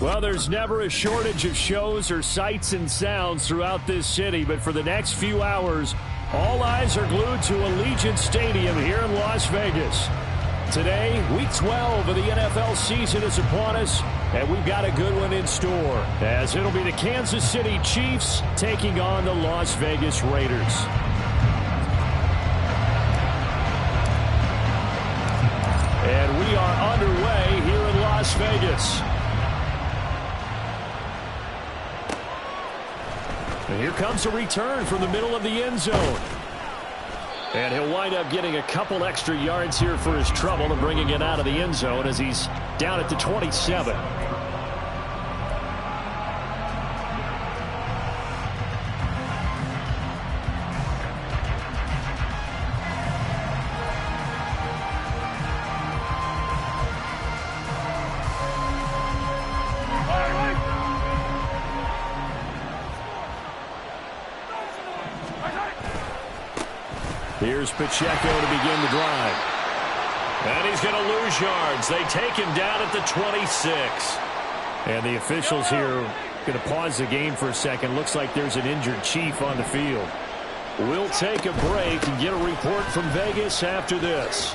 Well, there's never a shortage of shows or sights and sounds throughout this city, but for the next few hours, all eyes are glued to Allegiant Stadium here in Las Vegas. Today, Week 12 of the NFL season is upon us, and we've got a good one in store, as it'll be the Kansas City Chiefs taking on the Las Vegas Raiders. And we are underway here in Las Vegas. And here comes a return from the middle of the end zone. And he'll wind up getting a couple extra yards here for his trouble and bringing it out of the end zone as he's down at the 27. Here's Pacheco to begin the drive. And he's going to lose yards. They take him down at the 26. And the officials here going to pause the game for a second. Looks like there's an injured Chief on the field. We'll take a break and get a report from Vegas after this.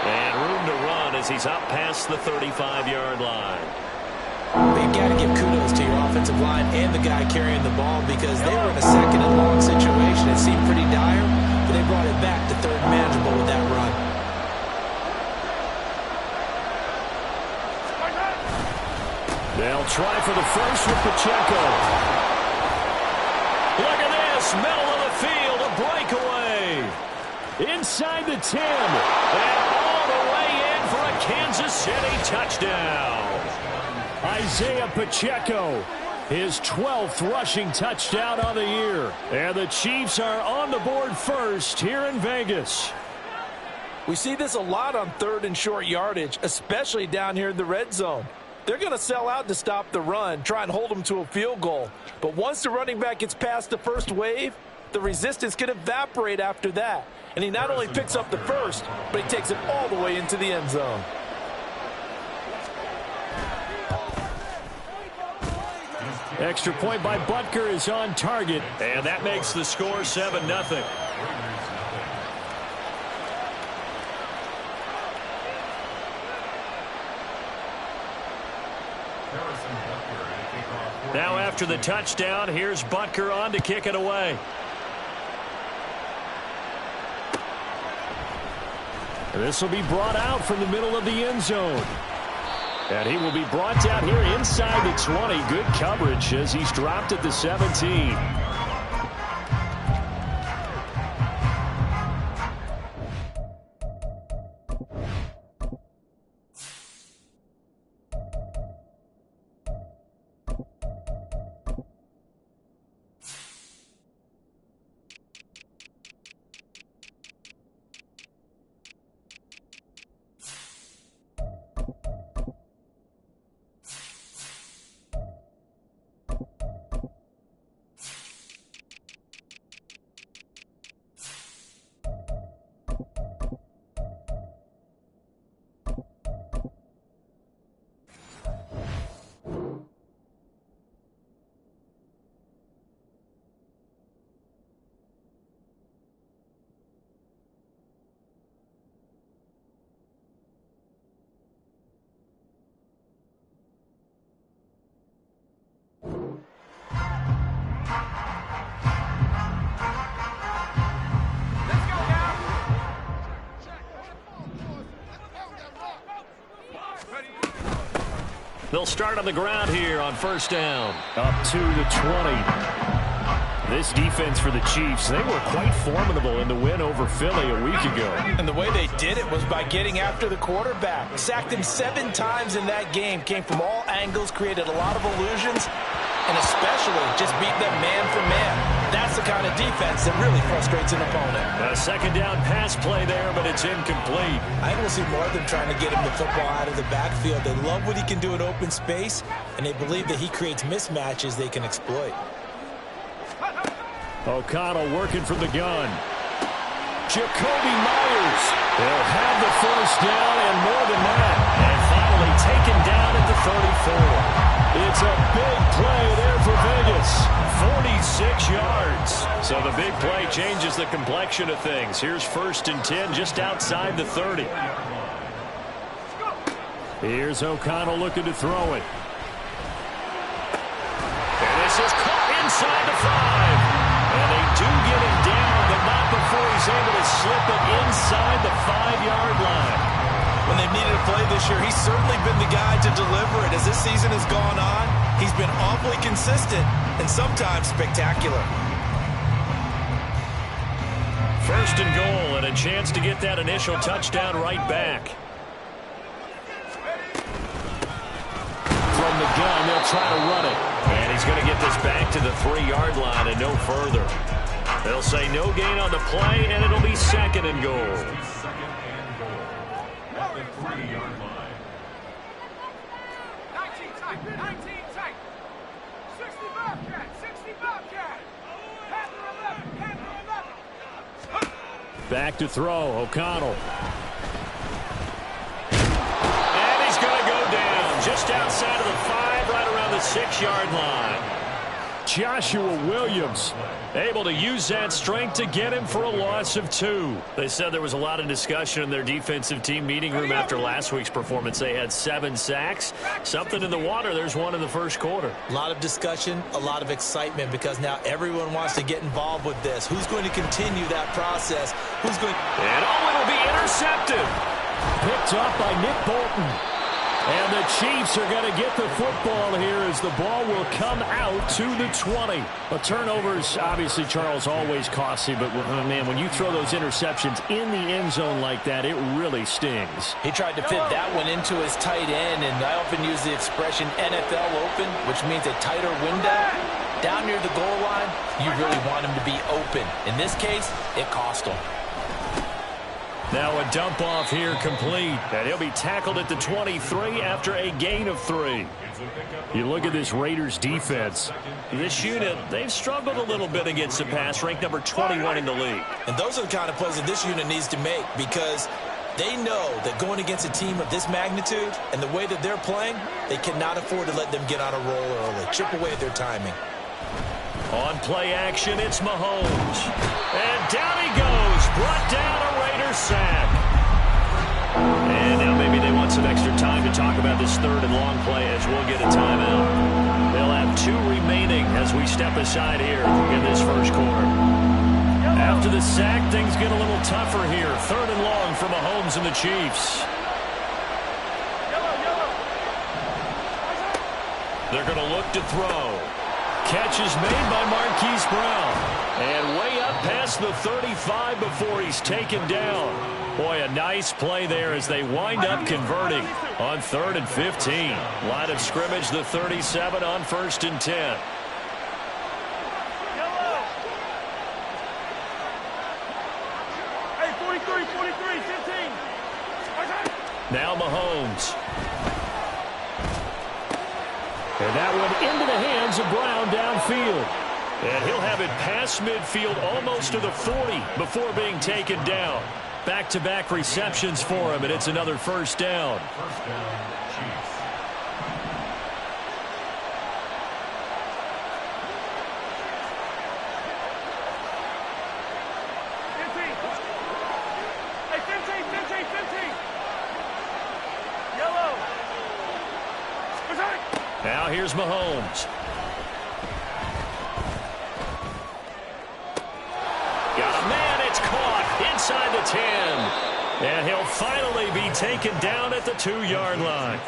And room to run as he's up past the 35-yard line. You've got to give kudos to your offensive line and the guy carrying the ball because they were in a second and long situation. It seemed pretty dire, but they brought it back to third manageable with that run. They'll try for the first with Pacheco. Look at this, middle of the field, a breakaway. Inside the 10. And all the way in for a Kansas City touchdown. Isaiah Pacheco, his 12th rushing touchdown on the year. And the Chiefs are on the board first here in Vegas. We see this a lot on third and short yardage, especially down here in the red zone. They're going to sell out to stop the run, try and hold them to a field goal. But once the running back gets past the first wave, the resistance can evaporate after that. And he not only picks up the first, but he takes it all the way into the end zone. Extra point by Butker is on target. And that makes the score 7-0. Now after the touchdown, here's Butker on to kick it away. This will be brought out from the middle of the end zone. And he will be brought down here inside the 20. Good coverage as he's dropped at the 17. They'll start on the ground here on first down. Up to the 20. This defense for the Chiefs, they were quite formidable in the win over Philly a week ago. And the way they did it was by getting after the quarterback. Sacked him 7 times in that game. Came from all angles, created a lot of illusions, and especially just beat them man for man. That's the kind of defense that really frustrates an opponent. A second down pass play there, but it's incomplete. I think we'll see more of them trying to get him the football out of the backfield. They love what he can do in open space, and they believe that he creates mismatches they can exploit. O'Connell working from the gun. Jacoby Myers. They'll have the first down and more than that. And finally taken down at the 34. It's a big play there for Vegas. 46 yards. So the big play changes the complexion of things. Here's first and 10 just outside the 30. Here's O'Connell looking to throw it. And this is caught inside the 5. And they do get him down, but not before he's able to slip it inside the 5-yard line. When they've needed a play this year, he's certainly been the guy to deliver it. As this season has gone on, he's been awfully consistent and sometimes spectacular. First and goal, and a chance to get that initial touchdown right back. From the gun, they'll try to run it. And he's going to get this back to the 3-yard line and no further. They'll say no gain on the play, and it'll be second and goal. At the 3-yard line. 19 tight. 60 Bobcat. 60 Bobcat. Panther 11. Back to throw, O'Connell. And he's going to go down just outside of the 5, right around the 6-yard line. Joshua Williams able to use that strength to get him for a loss of 2. They said there was a lot of discussion in their defensive team meeting room after last week's performance. They had 7 sacks. Something in the water. There's one in the first quarter. A lot of discussion, a lot of excitement, because now everyone wants to get involved with this. Who's going to continue that process? Who's going? And it'll be intercepted. Picked up by Nick Bolton. And the Chiefs are going to get the football here as the ball will come out to the 20. A turnover is obviously, Charles, always costly, but man, when you throw those interceptions in the end zone like that, it really stings. He tried to fit that one into his tight end, and I often use the expression NFL open, which means a tighter window. Down near the goal line, you really want him to be open. In this case, it cost him. Now a dump off here complete, and he'll be tackled at the 23 after a gain of 3. You look at this Raiders defense. This unit, they've struggled a little bit against the pass, ranked number 21 in the league. And those are the kind of plays that this unit needs to make, because they know that going against a team of this magnitude and the way that they're playing, they cannot afford to let them get on a roll early. Chip away at their timing. On play action, it's Mahomes. And down he goes. Brought down a Raider sack. And now maybe they want some extra time to talk about this third and long play as we'll get a timeout. They'll have 2 remaining as we step aside here in this first quarter. After the sack, things get a little tougher here. Third and long for Mahomes and the Chiefs. They're going to look to throw. Catch is made by Marquise Brown. And way up past the 35 before he's taken down. Boy, a nice play there as they wind up converting on 3rd and 15. Line of scrimmage, the 37 on 1st and 10. Hey, 43, 15. Now Mahomes. And that one into the hands of Brown downfield. And he'll have it past midfield almost to the 40 before being taken down. Back-to-back receptions for him, and it's another first down. First down, Chiefs. Hey, 15. Yellow. Now here's Mahomes. Got a man, it's caught inside the 10. And he'll finally be taken down at the 2-yard line.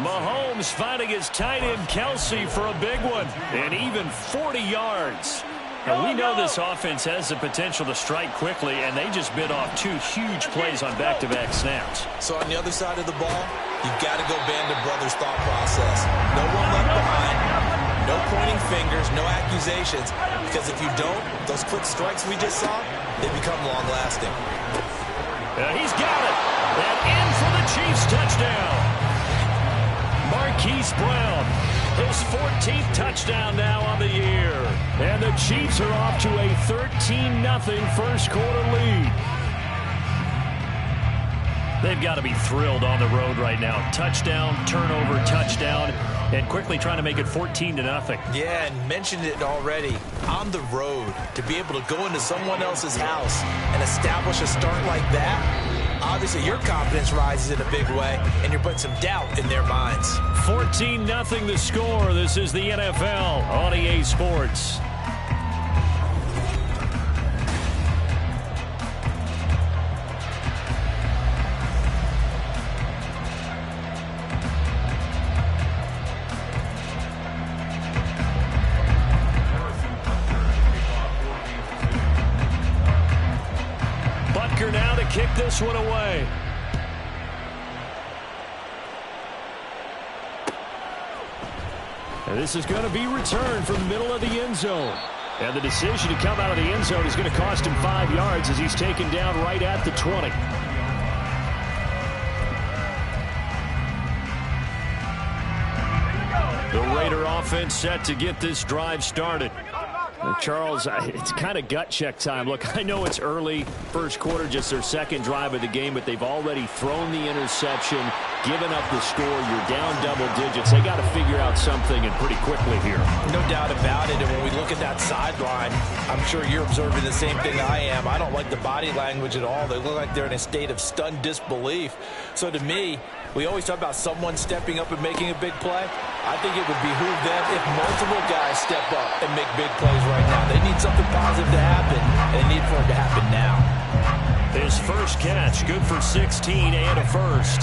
Mahomes finding his tight end Kelsey for a big one. And even 40 yards. And we know this offense has the potential to strike quickly, and they just bit off 2 huge plays on back-to-back snaps. So on the other side of the ball, you've got to go Band of Brothers thought process. No one left behind. No pointing fingers, no accusations. Because if you don't, those quick strikes we just saw, they become long-lasting. He's got it. And in for the Chiefs touchdown. Marquise Brown, his 14th touchdown now on the year. And the Chiefs are off to a 13-0 first quarter lead. They've got to be thrilled on the road right now. Touchdown, turnover, touchdown, and quickly trying to make it 14-0. Yeah, and mentioned it already. On the road, to be able to go into someone else's house and establish a start like that, obviously your confidence rises in a big way, and you're putting some doubt in their minds. 14-0 the score. This is the NFL on EA Sports. Now to kick this one away. And this is going to be returned from the middle of the end zone. And the decision to come out of the end zone is going to cost him 5 yards as he's taken down right at the 20. The Raider offense set to get this drive started. Charles, it's kind of gut check time. Look, I know it's early, first quarter, just their second drive of the game, but they've already thrown the interception, given up the score. You're down double digits. They got to figure out something, and pretty quickly here. No doubt about it. And when we look at that sideline, I'm sure you're observing the same thing I am. I don't like the body language at all. They look like they're in a state of stunned disbelief. So to me, we always talk about someone stepping up and making a big play. I think it would behoove them if multiple guys step up and make big plays right now. They need something positive to happen, and they need for it to happen now. His first catch, good for 16 and a first.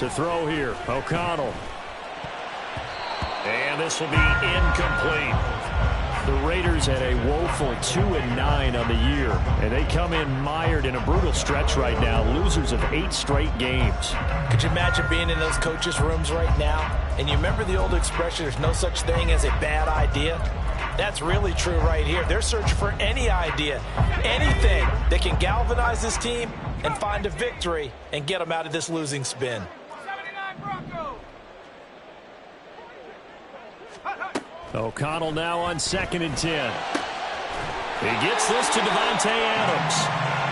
To throw here, O'Connell. And this will be incomplete. The Raiders had a woeful 2-9 on the year, and they come in mired in a brutal stretch right now, losers of 8 straight games. Could you imagine being in those coaches' rooms right now? And you remember the old expression, there's no such thing as a bad idea? That's really true right here. They're searching for any idea, anything that can galvanize this team and find a victory and get them out of this losing spin. 79 Broncos. O'Connell now on 2nd and 10. He gets this to Devontae Adams.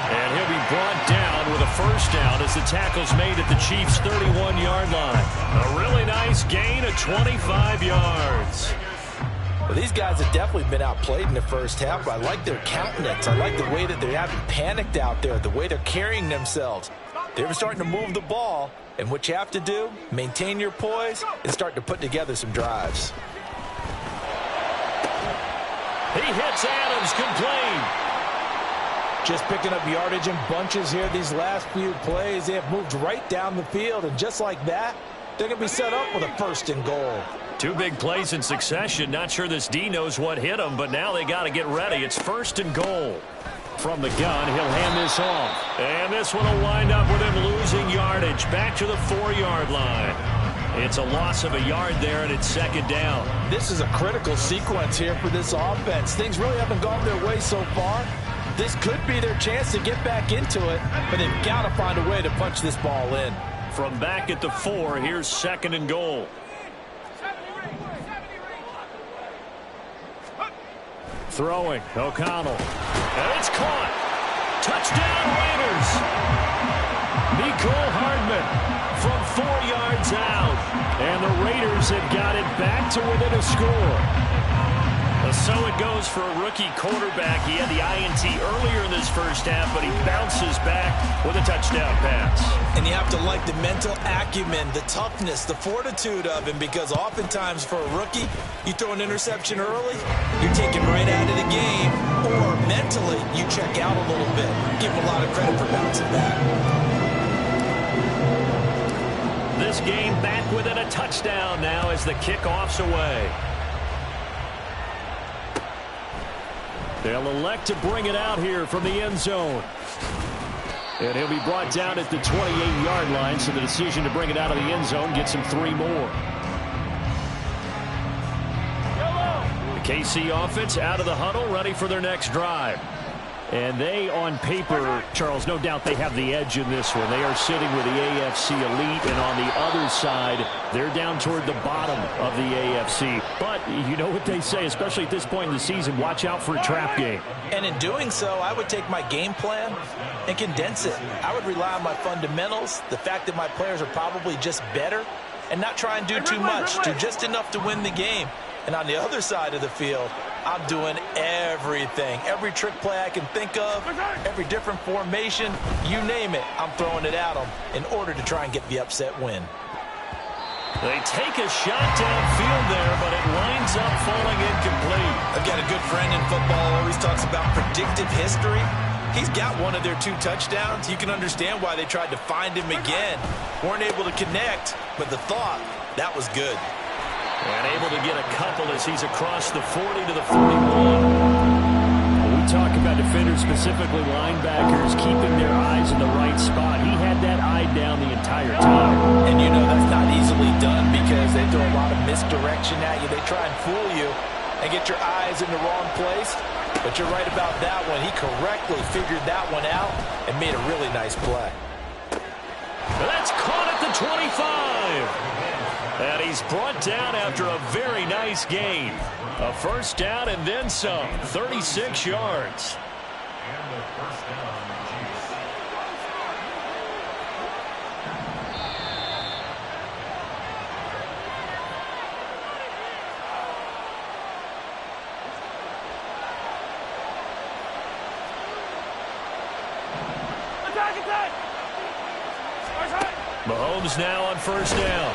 And he'll be brought down with a first down as the tackle's made at the Chiefs' 31-yard line. A really nice gain of 25 yards. Well, these guys have definitely been outplayed in the first half, but I like their countenance. I like the way that they haven't panicked out there, the way they're carrying themselves. They're starting to move the ball, and what you have to do, maintain your poise and start to put together some drives. He hits Adams, complete. Just picking up yardage in bunches here these last few plays. They have moved right down the field, and just like that, they're going to be set up with a 1st and goal. 2 big plays in succession. Not sure this D knows what hit him, but now they got to get ready. It's 1st and goal. From the gun, he'll hand this off. And this one will wind up with him losing yardage. Back to the 4-yard line. It's a loss of a yard there, and it's 2nd down. This is a critical sequence here for this offense. Things really haven't gone their way so far. This could be their chance to get back into it, but they've got to find a way to punch this ball in. From back at the 4, here's 2nd and goal. Throwing, O'Connell. And it's caught. Touchdown, Raiders. Nicole Hardman from 4 yards out. And the Raiders have got it back to within a score. A So it goes for a rookie quarterback. He had the INT earlier in this first half, but he bounces back with a touchdown pass. And you have to like the mental acumen, the toughness, the fortitude of him, because oftentimes for a rookie, you throw an interception early, you're taken right out of the game, or mentally you check out a little bit. Give him a lot of credit for bouncing back. This game back within a touchdown now as the kickoff's away. They'll elect to bring it out here from the end zone. And he'll be brought down at the 28-yard line, so the decision to bring it out of the end zone gets him 3 more. The KC offense out of the huddle, ready for their next drive. And they, on paper, Charles, no doubt they have the edge in this one. They are sitting with the AFC elite, and on the other side, they're down toward the bottom of the AFC. But you know what they say, especially at this point in the season, watch out for a trap game. And in doing so, I would take my game plan and condense it. I would rely on my fundamentals, the fact that my players are probably just better, and not try and do too much, do just enough to win the game. And on the other side of the field, I'm doing everything. Every trick play I can think of, every different formation, you name it, I'm throwing it at them in order to try and get the upset win. They take a shot downfield there, but it winds up falling incomplete. I've got a good friend in football, always talks about predictive history. He's got one of their 2 touchdowns. You can understand why they tried to find him again. Weren't able to connect, but the thought, that was good. And able to get a couple as he's across the 40 to the 41. We talk about defenders, specifically linebackers, keeping their eyes in the right spot. He had that eye down the entire time. And you know that's not easily done because they throw a lot of misdirection at you. They try and fool you and get your eyes in the wrong place. But you're right about that one. He correctly figured that one out and made a really nice play. That's caught at the 25. And he's brought down after a very nice gain. A first down and then some. 36 yards. Mahomes now on first down.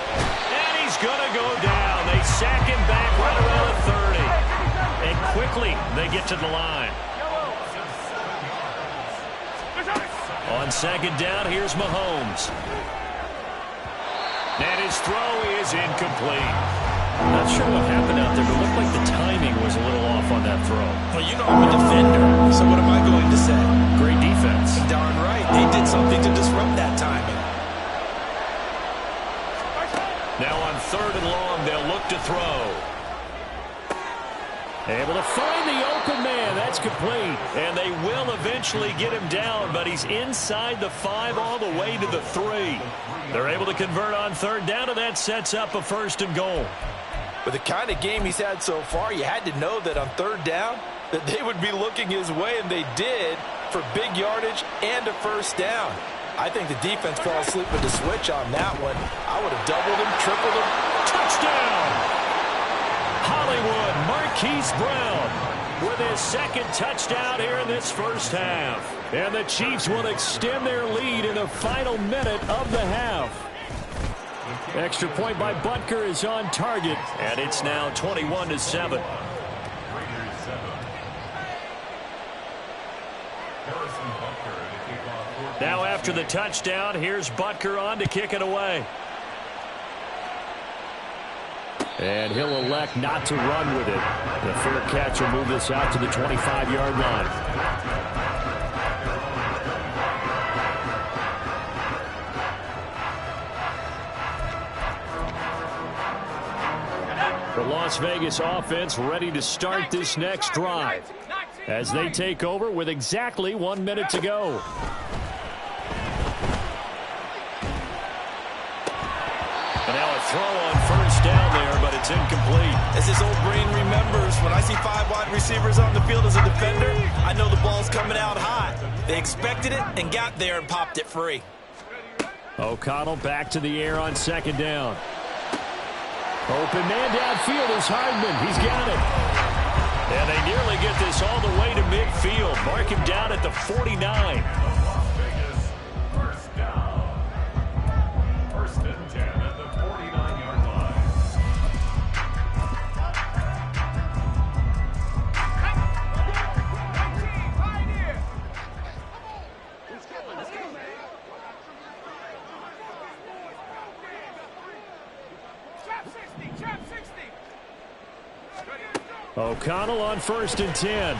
And he's going to go down. They sack him back right around the 30. And quickly they get to the line. On second down, here's Mahomes. And his throw is incomplete. Not sure what happened out there, but it looked like the timing was a little off on that throw. Well, you know I'm a defender, so what am I going to say? Great defense. Darn right. They did something to disrupt that timing. Now on third and long, they'll look to throw. Able to find the open man. That's complete. And they will eventually get him down, but he's inside the 5 all the way to the 3. They're able to convert on third down, and that sets up a first and goal. With the kind of game he's had so far, you had to know that on third down that they would be looking his way, and they did, for big yardage and a first down. I think the defense fell asleep with the switch on that one. I would have doubled him, tripled him. Touchdown! Hollywood Marquise Brown with his second touchdown here in this first half. And the Chiefs will extend their lead in the final minute of the half. Extra point by Butker is on target, and it's now 21-7. Now after the touchdown, here's Butker on to kick it away. And he'll elect not to run with it. The fair catch will move this out to the 25-yard line. The Las Vegas offense ready to start this next drive as they take over with exactly 1 minute to go. And now a throw on first down there, but it's incomplete. As his old brain remembers, when I see 5 wide receivers on the field as a defender, I know the ball's coming out hot. They expected it and got there and popped it free. O'Connell back to the air on second down. Open man downfield is Hardman. He's got it. this all the way to midfield. Mark him down at the 49. First down. First and 10 at the 49-yard line. O'Connell on first and 10.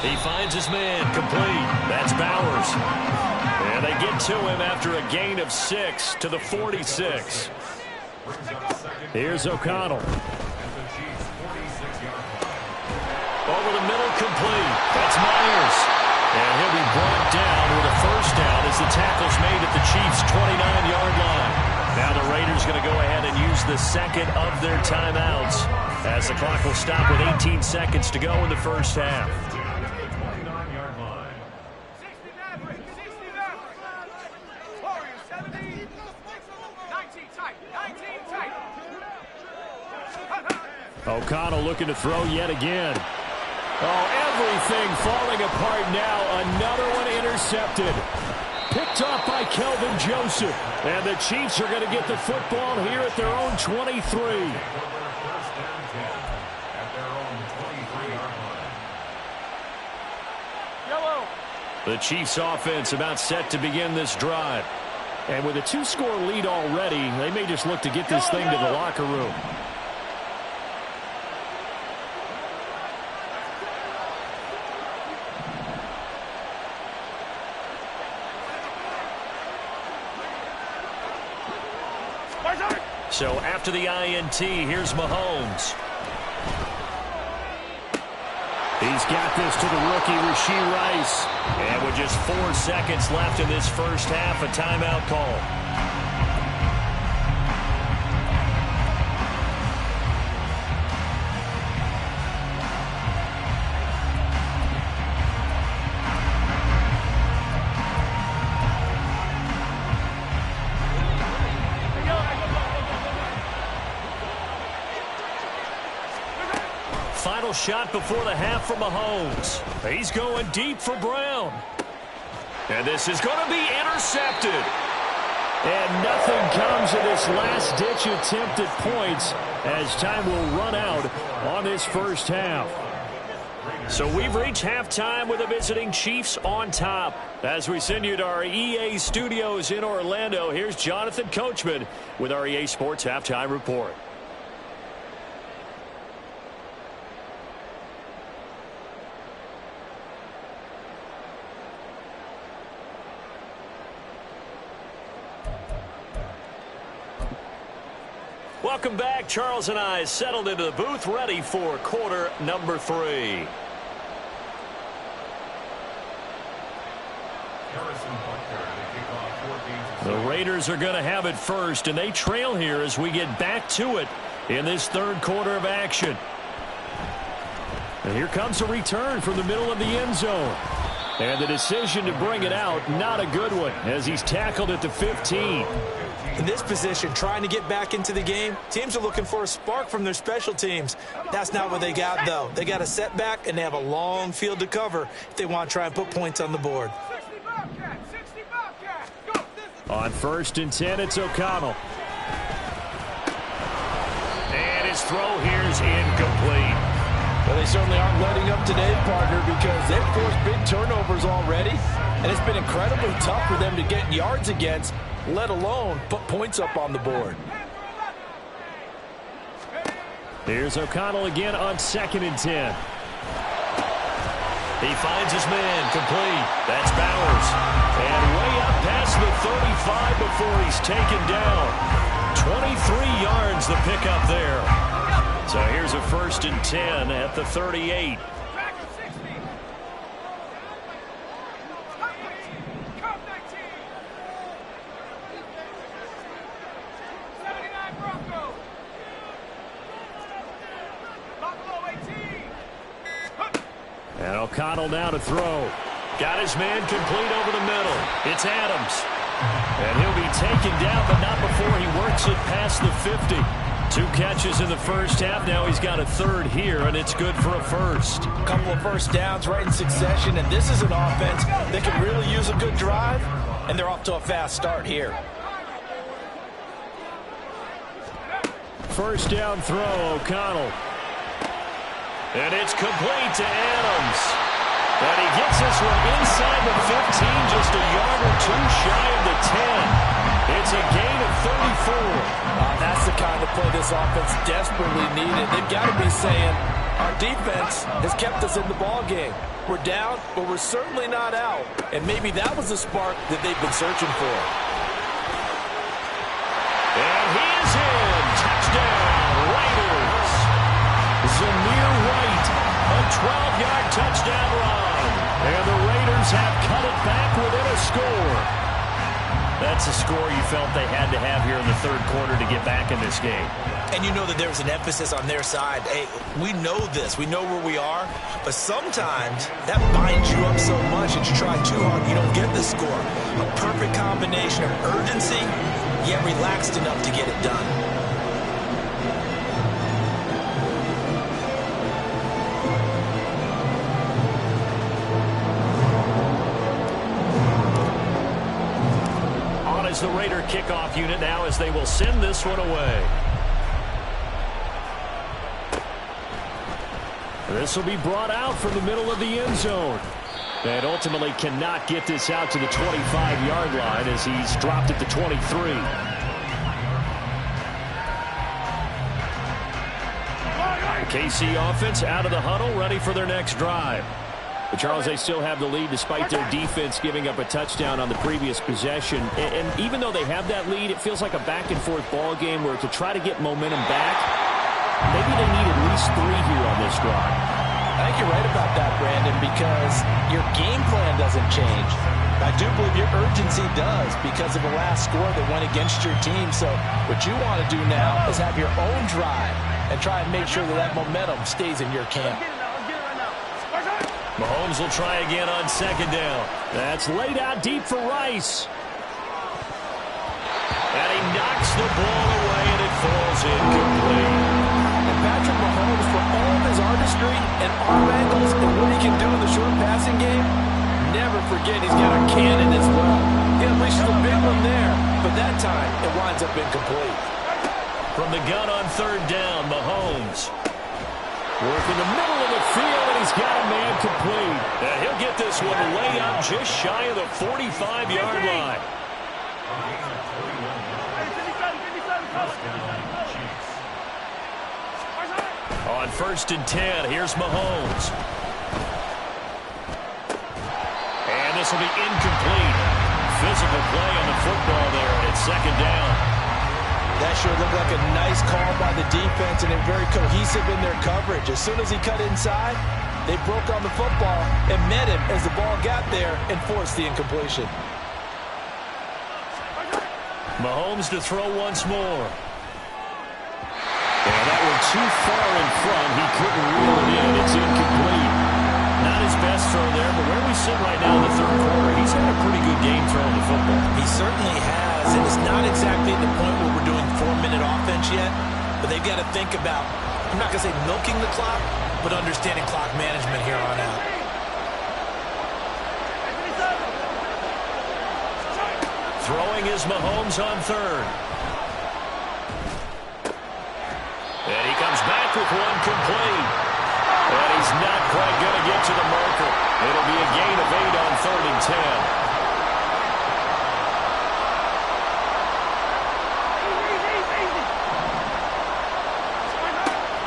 He finds his man, complete. That's Bowers. And they get to him after a gain of 6 to the 46. Here's O'Connell. Over the middle, complete. That's Myers. And he'll be brought down with a first down as the tackle's made at the Chiefs' 29-yard line. Now the Raiders going to go ahead and use the second of their timeouts as the clock will stop with 18 seconds to go in the first half. O'Connell looking to throw yet again. Oh, everything falling apart now. Another one intercepted. Picked off by Kelvin Joseph. And the Chiefs are going to get the football here at their own 23. The Chiefs offense about set to begin this drive. And with a 2-score lead already, they may just look to get this thing to the locker room. So after the INT, here's Mahomes. He's got this to the rookie, Rashee Rice. And with just 4 seconds left in this first half, a timeout call. Final shot before the half for Mahomes. He's going deep for Brown. And this is going to be intercepted. And nothing comes of this last-ditch attempt at points as time will run out on this first half. So we've reached halftime with the visiting Chiefs on top. As we send you to our EA studios in Orlando, here's Jonathan Coachman with our EA Sports Halftime Report. Welcome back. Charles and I settled into the booth, ready for quarter number 3. The Raiders are going to have it first, and they trail here as we get back to it in this third quarter of action. And here comes a return from the middle of the end zone. And the decision to bring it out, not a good one, as he's tackled at the 15. In this position, trying to get back into the game, teams are looking for a spark from their special teams. That's not what they got, though. They got a setback, and they have a long field to cover if they want to try and put points on the board. On first and 10, it's O'Connell. And his throw here is incomplete. Well, they certainly aren't letting up today, partner, because they've forced big turnovers already, and it's been incredibly tough for them to get yards against, let alone put points up on the board. Here's O'Connell again on second and 10. He finds his man, complete. That's Bowers. And way up past the 35 before he's taken down. 23 yards the pickup there. So here's a first and 10 at the 38. And O'Connell now to throw. Got his man complete over the middle. It's Adams. And he'll be taken down, but not before he works it past the 50. 2 catches in the first half. Now he's got a third here, and it's good for a first. A couple of first downs right in succession, and this is an offense that can really use a good drive, and they're off to a fast start here. First down throw, O'Connell. And it's complete to Adams. And he gets this one inside the 15, just a yard or 2 shy of the 10. It's a gain of 34. That's the kind of play this offense desperately needed. They've got to be saying, our defense has kept us in the ball game. We're down, but we're certainly not out. And maybe that was the spark that they've been searching for. And he is in. Touchdown, Raiders. Zamir White, a 12-yard touchdown run. And the Raiders have cut it back within a score. That's a score you felt they had to have here in the third quarter to get back in this game. And you know that there's an emphasis on their side. Hey, we know this. We know where we are. But sometimes that binds you up so much that you try too hard, you don't get the score. A perfect combination of urgency, yet relaxed enough to get it done. The Raider kickoff unit now as they will send this one away. This will be brought out from the middle of the end zone. And ultimately cannot get this out to the 25-yard line as he's dropped at the 23. The KC offense out of the huddle, ready for their next drive. But Charles, they still have the lead despite their defense giving up a touchdown on the previous possession. And even though they have that lead, it feels like a back-and-forth ball game where to try to get momentum back, maybe they need at least 3 here on this drive. I think you're right about that, Brandon, because your game plan doesn't change. I do believe your urgency does because of the last score that went against your team. So what you want to do now is have your own drive and try and make sure that that momentum stays in your camp. Mahomes will try again on second down. That's laid out deep for Rice. And he knocks the ball away, and it falls incomplete. And Patrick Mahomes, for all of his artistry and arm angles and what he can do in the short passing game, never forget he's got a cannon as well. He unleashes a big one there, but that time it winds up incomplete. From the gun on third down, Mahomes. Work in the middle of the field, and he's got a man complete. And he'll get this one way up just shy of the 45-yard line. On 1st and 10, here's Mahomes. And this will be incomplete. Physical play on the football there, and it's second down. That sure looked like a nice call by the defense, and they're very cohesive in their coverage. As soon as he cut inside, they broke on the football and met him as the ball got there and forced the incompletion. Mahomes to throw once more. And that one too far in front. He couldn't reel it in. It's incomplete. Not his best throw there, but where we sit right now in the third quarter, he's had a pretty good game throwing the football. He certainly has, and it's not exactly at the point where we're doing 4-minute offense yet, but they've got to think about, I'm not going to say milking the clock, but understanding clock management here on out. Throwing is Mahomes on third. And he comes back with one complete. And he's not quite going to get to the marker. It'll be a gain of 8 on 3rd and 10.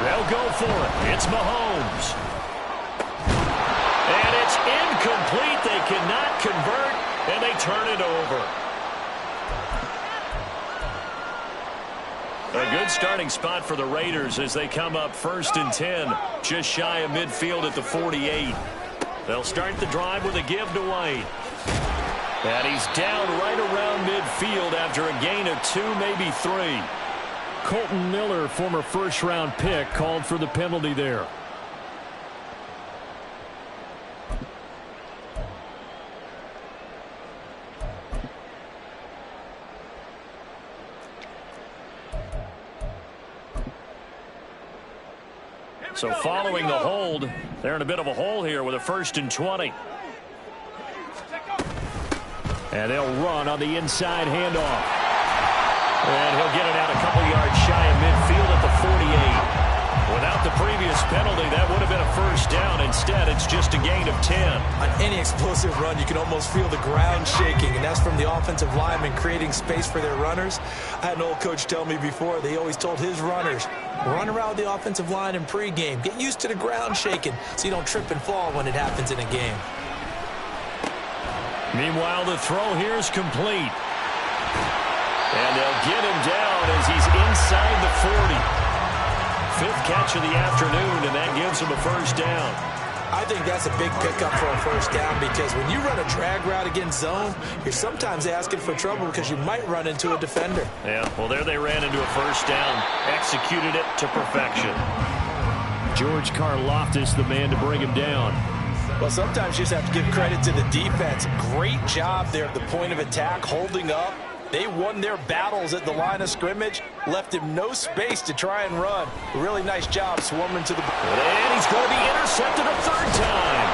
They'll go for it. It's Mahomes. And it's incomplete. They cannot convert, and they turn it over. A good starting spot for the Raiders as they come up 1st and 10, just shy of midfield at the 48. They'll start the drive with a give to White. And he's down right around midfield after a gain of 2, maybe 3. Colton Miller, former first-round pick, called for the penalty there. So following the hold, they're in a bit of a hole here with a 1st and 20. And they'll run on the inside handoff. And he'll get it out a couple yards shy of midfield at the 48. Without the previous penalty, that would have been a 1st down. Instead, it's just a gain of 10. On any explosive run, you can almost feel the ground shaking, and that's from the offensive linemen creating space for their runners. I had an old coach tell me before, they always told his runners, run around the offensive line in pregame. Get used to the ground shaking so you don't trip and fall when it happens in a game. Meanwhile, the throw here is complete. And they'll get him down as he's inside the 40. 5th catch of the afternoon, and that gives him a 1st down. I think that's a big pickup for a 1st down because when you run a drag route against zone, you're sometimes asking for trouble because you might run into a defender. Yeah, well, there they ran into a 1st down. Executed it to perfection. George Karlaftis, the man to bring him down. Well, sometimes you just have to give credit to the defense. Great job there at the point of attack, holding up. They won their battles at the line of scrimmage, left him no space to try and run. Really nice job swarming to the ball. And he's going to be intercepted a 3rd time.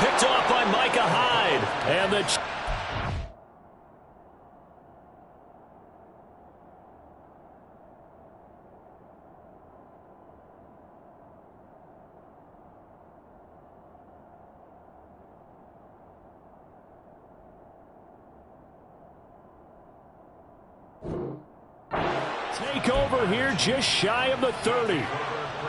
Picked off by Micah Hyde. And the... Take over here just shy of the 30.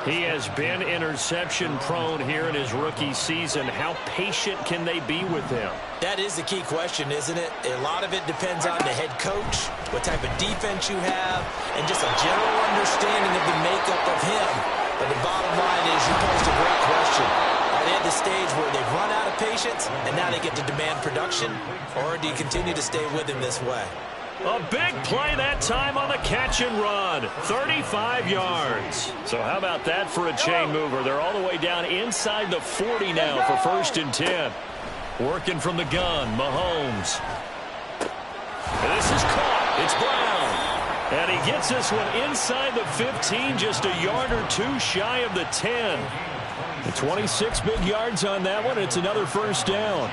He has been interception prone here in his rookie season. How patient can they be with him? That is the key question, isn't it? A lot of it depends on the head coach, what type of defense you have, and just a general understanding of the makeup of him. But the bottom line is you posed a great question. Are they at the stage where they've run out of patience and now they get to demand production? Or do you continue to stay with him this way? A big play that time on the catch and run. 35 yards. So how about that for a chain mover? They're all the way down inside the 40 now for 1st and 10. Working from the gun, Mahomes. And this is caught. It's Brown. And he gets this one inside the 15, just a yard or 2 shy of the 10. The 26 big yards on that one. It's another 1st down.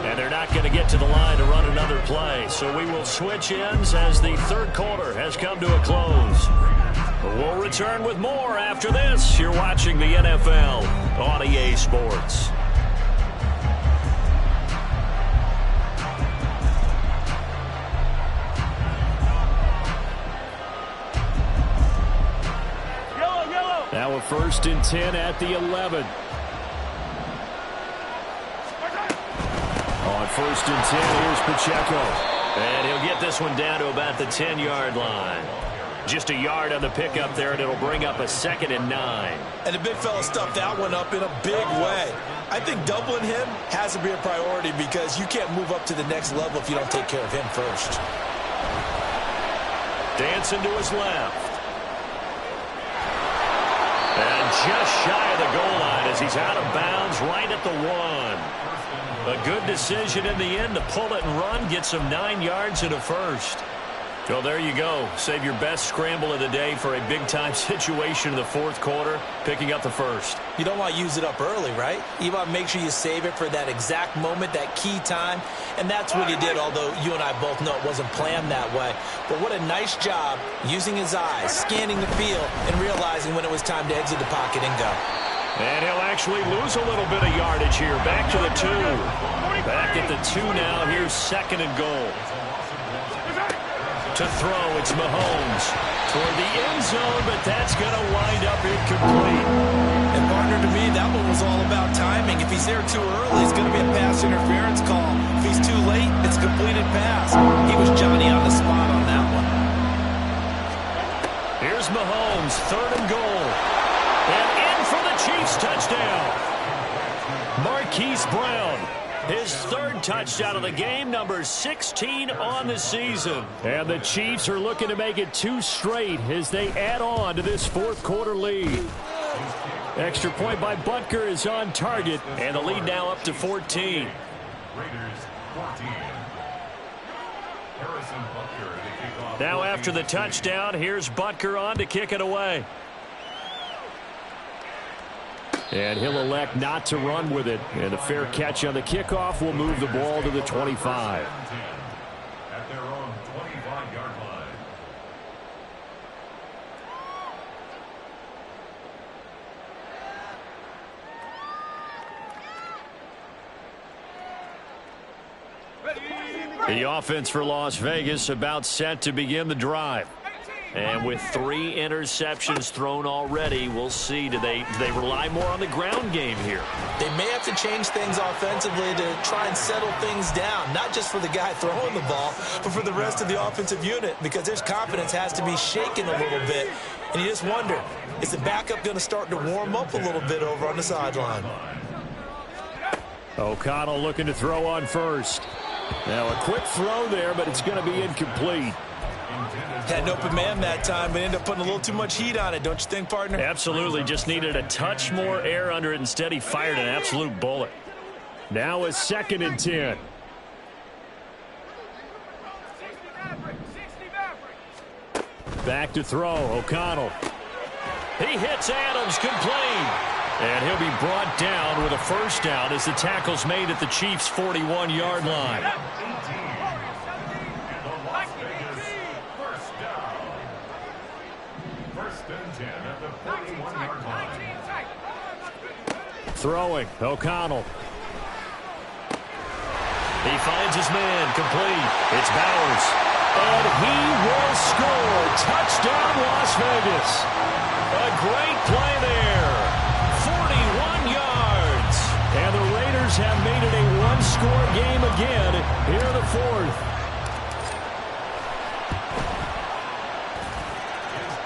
And they're not going to get to the line to run another play. So we will switch ends as the 3rd quarter has come to a close. We'll return with more after this. You're watching the NFL on EA Sports. Now a 1st and 10 at the 11. On 1st and 10, here's Pacheco. And he'll get this one down to about the 10-yard line. Just a yard on the pickup there, and it'll bring up a 2nd and 9. And the big fella stuffed that one up in a big way. I think doubling him has to be a priority because you can't move up to the next level if you don't take care of him first. Dancing to his left. And just shy of the goal line as he's out of bounds right at the 1. A good decision in the end to pull it and run, get some 9 yards and a 1st. Well, there you go. Save your best scramble of the day for a big-time situation in the 4th quarter, picking up the 1st. You don't want to use it up early, right? You want to make sure you save it for that exact moment, that key time, and that's what he did, although you and I both know it wasn't planned that way. But what a nice job using his eyes, scanning the field, and realizing when it was time to exit the pocket and go. And he'll actually lose a little bit of yardage here. Back to the 2. Back at the 2 now. Here's 2nd and goal. To throw, it's Mahomes. Toward the end zone, but that's going to wind up incomplete. And partner, to me, that one was all about timing. If he's there too early, it's going to be a pass interference call. If he's too late, it's a completed pass. He was Johnny on the spot on that one. Here's Mahomes, 3rd and goal. And in for the Chiefs touchdown. Marquise Brown. His 3rd touchdown of the game, number 16 on the season. And the Chiefs are looking to make it 2 straight as they add on to this 4th quarter lead. Extra point by Butker is on target, and the lead now up to 14. Raiders 14. Harrison Butker to kick off. Now after the touchdown, here's Butker on to kick it away. And he'll elect not to run with it. And a fair catch on the kickoff will move the ball to the 25. At their own 25-yard line. The offense for Las Vegas about set to begin the drive. And with 3 interceptions thrown already, we'll see. Do they rely more on the ground game here? They may have to change things offensively to try and settle things down, not just for the guy throwing the ball, but for the rest of the offensive unit, because their confidence has to be shaken a little bit. And you just wonder, is the backup going to start to warm up a little bit over on the sideline? O'Connell looking to throw on first. Now a quick throw there, but it's going to be incomplete. Had an open man that time, but ended up putting a little too much heat on it, don't you think, partner? Absolutely. Just needed a touch more air under it. Instead, he fired an absolute bullet. Now a 2nd and 10. Back to throw. O'Connell. He hits Adams complete. And he'll be brought down with a first down as the tackle's made at the Chiefs' 41-yard line. Throwing, O'Connell. He finds his man, complete. It's Bowers. And he will score. Touchdown, Las Vegas. A great play there. 41 yards. And the Raiders have made it a one-score game again here in the 4th.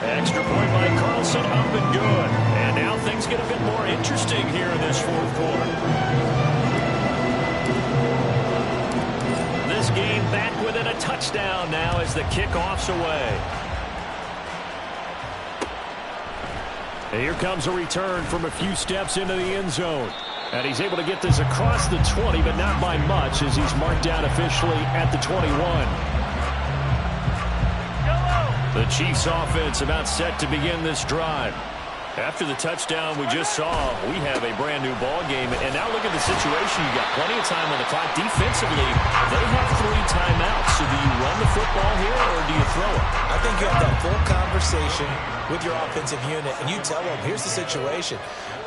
Extra point by Carlson, up and good. And now things get a bit more interesting here in this 4th quarter. This game back within a touchdown now as the kickoff's away. And here comes a return from a few steps into the end zone. And he's able to get this across the 20, but not by much as he's marked down officially at the 21. The Chiefs offense about set to begin this drive. After the touchdown we just saw, we have a brand new ball game. And now look at the situation. You got plenty of time on the clock. Defensively, they have 3 timeouts. So do you run the football here or do you throw it? I think you have that full conversation with your offensive unit, and you tell them, here's the situation.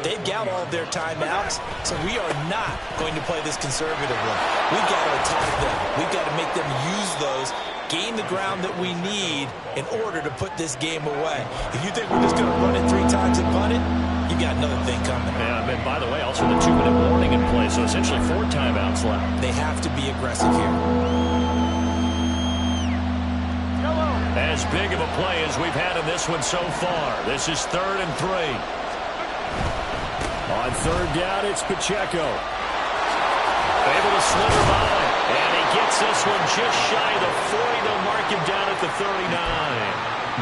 They've got all of their timeouts, so we are not going to play this conservatively. We've got to attack them. We've got to make them use those, gain the ground that we need in order to put this game away. If you think we're just going to run it 3 times and punt it, you've got another thing coming. Yeah, and by the way, also the 2-minute warning in play, so essentially 4 timeouts left. They have to be aggressive here. As big of a play as we've had in this one so far. This is 3rd and 3. On 3rd down, it's Pacheco. Able to slither by. And he gets this one just shy of the 40. They'll mark him down at the 39.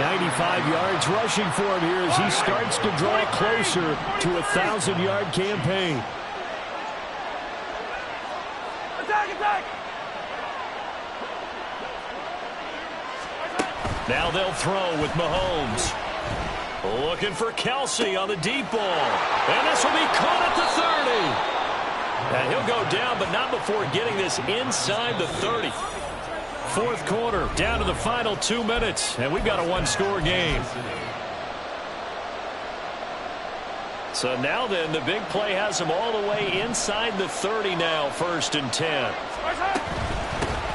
95 yards rushing for him here as he starts to draw closer to a 1,000-yard campaign. Attack! Now they'll throw with Mahomes. Looking for Kelsey on the deep ball. And this will be caught at the 30. And he'll go down, but not before getting this inside the 30. 4th quarter, down to the final 2 minutes. And we've got a 1-score game. So now then, the big play has him all the way inside the 30 now, 1st and 10.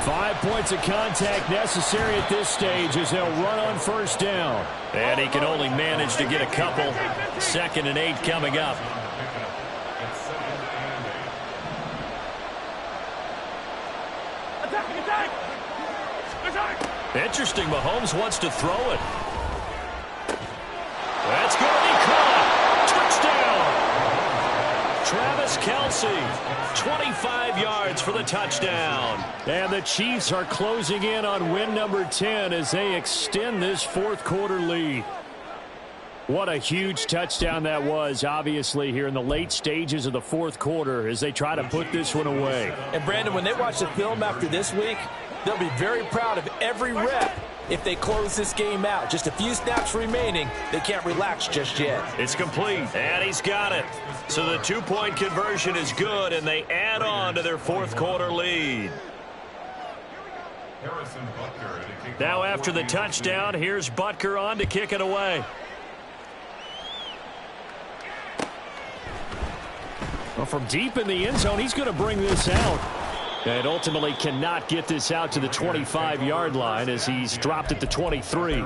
5 points of contact necessary at this stage as they'll run on 1st down. And he can only manage to get a couple. 2nd and 8 coming up. Interesting, Mahomes wants to throw it. That's going to be caught. Touchdown. Travis Kelsey, 25 yards for the touchdown. And the Chiefs are closing in on win number 10 as they extend this 4th quarter lead. What a huge touchdown that was, obviously, here in the late stages of the 4th quarter as they try to put this one away. And, Brandon, when they watch the film after this week, They'll be very proud of every rep if they close this game out. Just a few snaps remaining. They can't relax just yet. It's complete, and he's got it. So the two-point conversion is good, and they add on to their fourth quarter lead. Now after the touchdown, here's Butker on to kick it away. Well, from deep in the end zone, he's going to bring this out. And ultimately cannot get this out to the 25-yard line as he's dropped at the 23.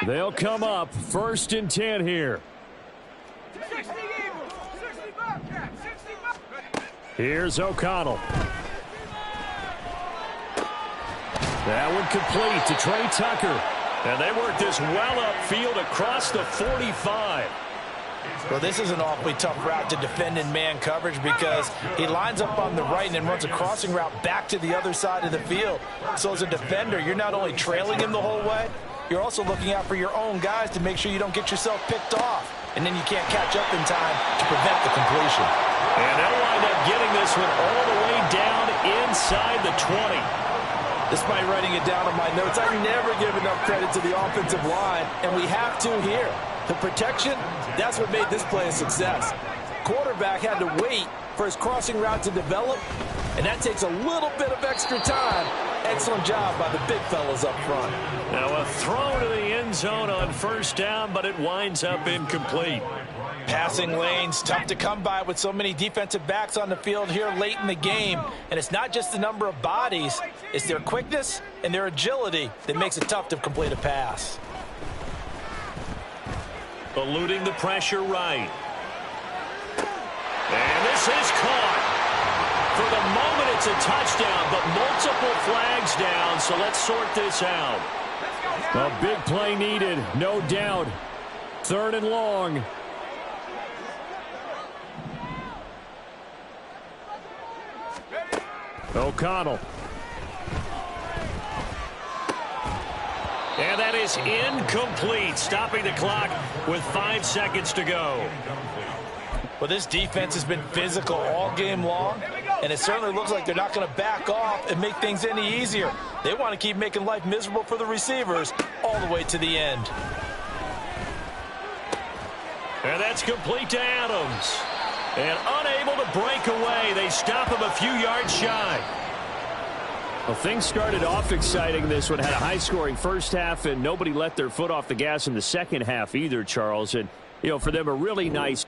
They'll come up 1st and 10 here. Here's O'Connell. That one complete to Trey Tucker. And they work this well upfield across the 45. Well, this is an awfully tough route to defend in man coverage because he lines up on the right and then runs a crossing route back to the other side of the field. So as a defender, you're not only trailing him the whole way, you're also looking out for your own guys to make sure you don't get yourself picked off. And then you can't catch up in time to prevent the completion. And they'll wind up getting this one all the way down inside the 20. Despite writing it down on my notes, I never give enough credit to the offensive line, and we have to here. The protection, that's what made this play a success. Quarterback had to wait for his crossing route to develop, and that takes a little bit of extra time. Excellent job by the big fellas up front. Now a throw to the end zone on 1st down, but it winds up incomplete. Passing lanes, tough to come by with so many defensive backs on the field here late in the game. And it's not just the number of bodies, it's their quickness and their agility that makes it tough to complete a pass. Eluding the pressure right. And this is caught. For the moment, it's a touchdown, but multiple flags down, so let's sort this out. A big play needed, no doubt. 3rd and long. O'Connell. And that is incomplete, stopping the clock with 5 seconds to go. Well, this defense has been physical all game long, and it certainly looks like they're not going to back off and make things any easier. They want to keep making life miserable for the receivers all the way to the end. And that's complete to Adams. And unable to break away, they stop him a few yards shy. Well, things started off exciting. This one had a high-scoring first half, and nobody let their foot off the gas in the second half either, Charles. And, you know, for them, a really nice